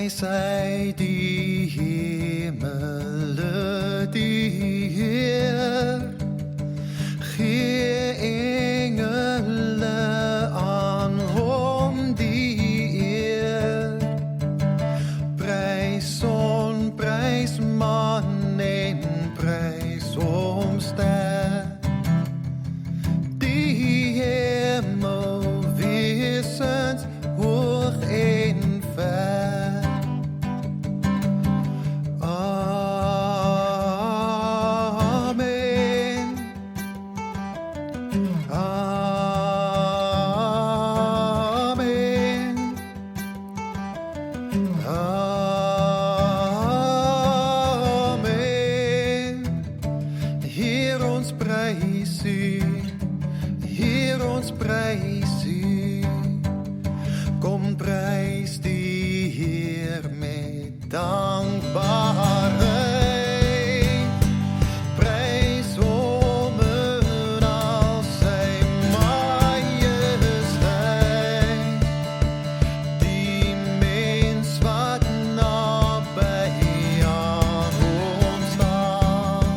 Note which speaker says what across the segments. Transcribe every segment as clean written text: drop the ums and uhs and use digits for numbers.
Speaker 1: Prys hy die hemele, die Heer, gee engele aan hom die eer. Prys son, prys man en prys hom ster. Die hemelwesens hoog en ver. Kom prys die Heer met dankbaarheid. Prys hom in al sy majesteit. Die mens wat naby aan hom staan.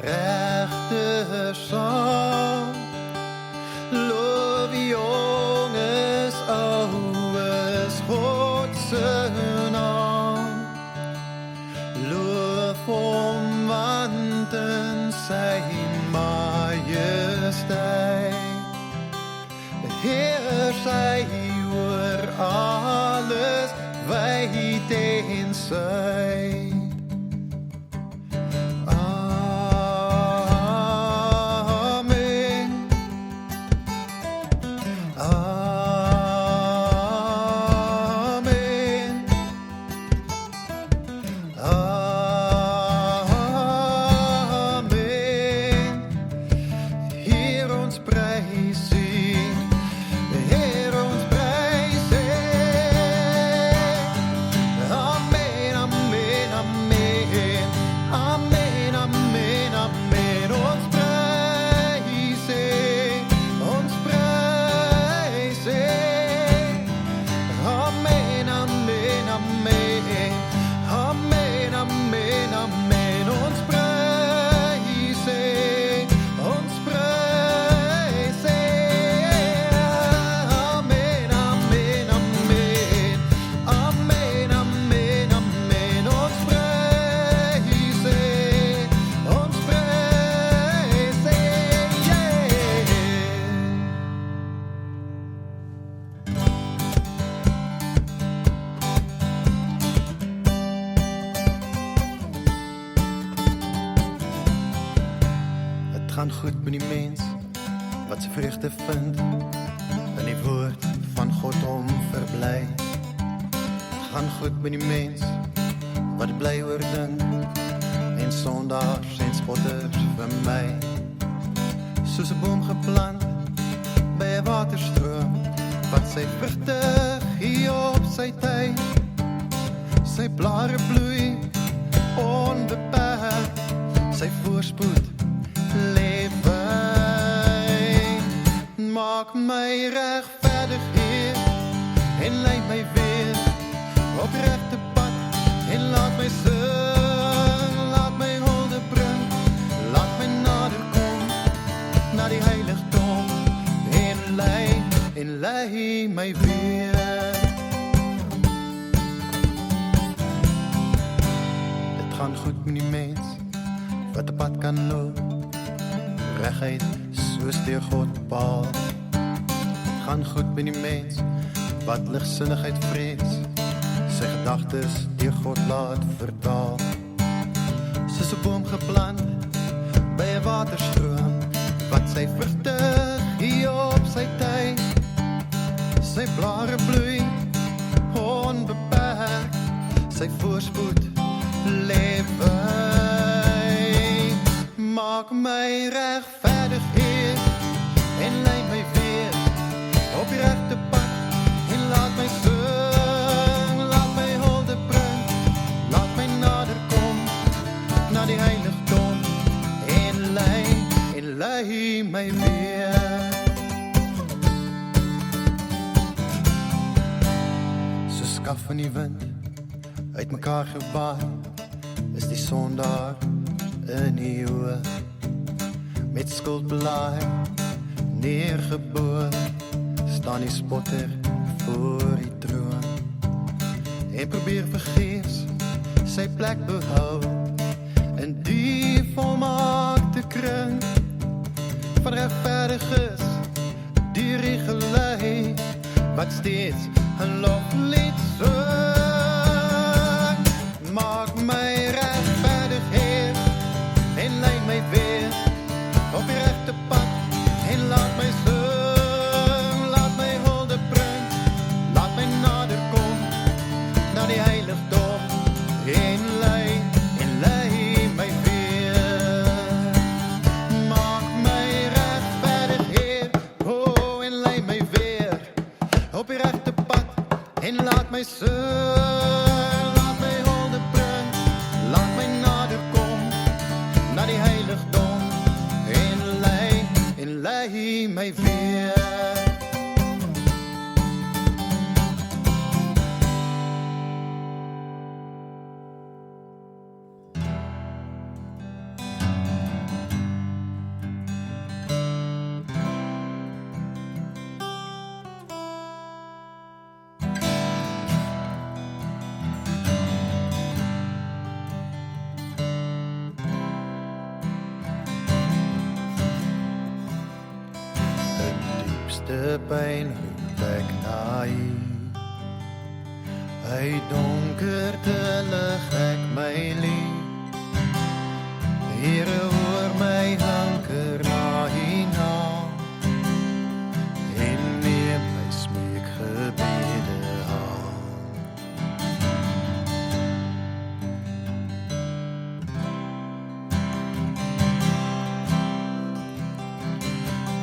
Speaker 1: Regte saam, loof jonges, oues, God se naam. Loof hom want in sy majesteit heers hy oor alles, wyd en suid. Gaan goed met die mens wat sy vreugde vind in die woord van God hom verbly. Gaan goed met die mens wat bly oor ding en sondaars en spotters vermy. Soos 'n boom geplant by 'n waterstroom wat sy vrugte gee op sy tyd. Sy blare bloei onbeperk, sy voorspoed lewe. Maak my regverdig, Heer, en lei my weer op regte pad, en laat my sing, laat my hulde bring, laat my nader kom na die heiligdom, en lei my weer. Dit gaan goed met die mens wat die pad kan loop, regheid soos deur God bepaal. Gaan goed met die mens wat ligsinnigheid vrees, sy gedagtes deur God laat vertaal. Soos 'n boom geplant by 'n waterstroom sy vertig hier op sy tyd, sy blare bloei onbeperk, sy voorspoed leef by. Maak my regverdig, Heer, en lei my weer op die regte pad, en laat my sing, laat my hulde bring, laat my nader kom, na die heiligdom, en lei my weer. So skaf van die wind, uit mekaar gebaai, is die sondaar in die oë, met skuld belaai, neergeboor, staan die spotter voor die troon, en probeer vergeefs sy plek behou, in die volmaakte kring, van regverdiges, die gelei, wat steeds 'n loflied sing. Maak my regverdig, Heer, en lei my weer op die regte pad, en laat my sing, laat my hulde bring, laat my nader kom, na die heiligdom, en lei my weer. Maak my regverdig, Heer, oh, en lei my weer op die regte pad, en laat my sing, laat my hulde bring, laat my nader kom, na die heiligdom, en lei my weer. De pyn roep ek na U, uit donkerte lig ek my lief, Here hoor my hanker na U naam, en neem my smeekgebede aan.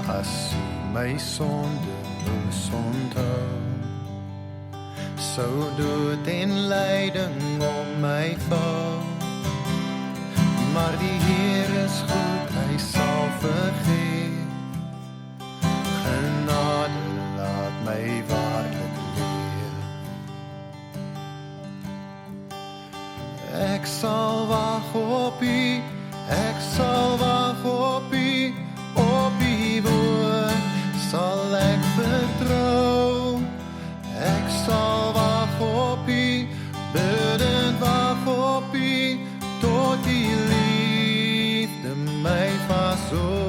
Speaker 1: As my sonde moes onthou, sou dood en lyding om my val, maar die Heer is goed, hy sal vergeef, genade laat my waarlik leef. Ek sal wag op U, ek sal wag op U, op U woord sal ek vertrou, ek sal wag op U, bidend wag op U, tot die liefde my vashou.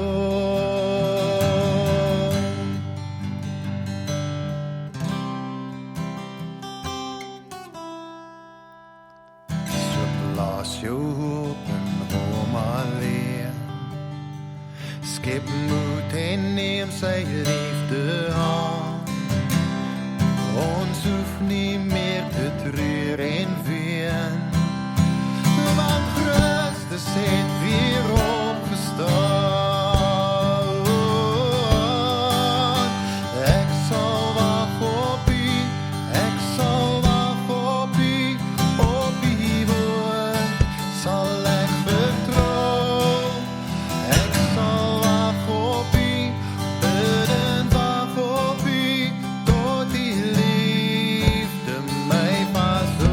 Speaker 1: So plaas jou hoop in Hom alleen, skep moed en neem sy liefde aan. Ons hoef nie meer te treur en ween, want Christus het weer opgestaan. Ek sal wag op U, ek sal wag op U, op U woord sal ek vertrou. Ek sal wag op U, bidend wag op U, tot die liefde my vashou.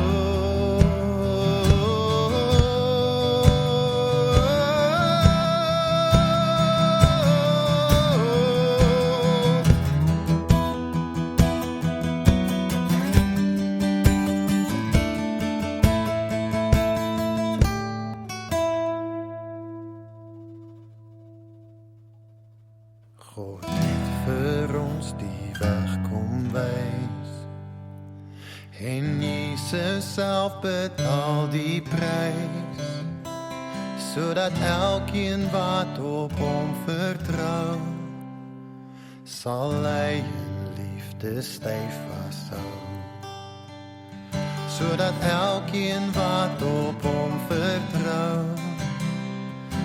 Speaker 1: God het vir ons die weg kom wys, en Jesus self betaal die prys, sodat elkeen wat op hom vertrou, sal hy in liefde styf vashou. Sodat elkeen wat op hom vertrou,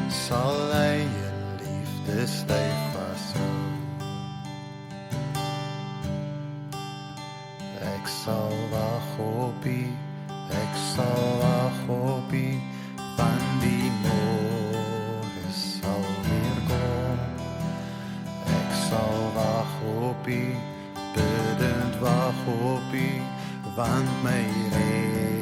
Speaker 1: sal hy in liefde styf vashou. Ek sal wag op U, ek sal wag op U, van die môre sal weer kom. Ek sal wag op U, bidend wag op U, want my redder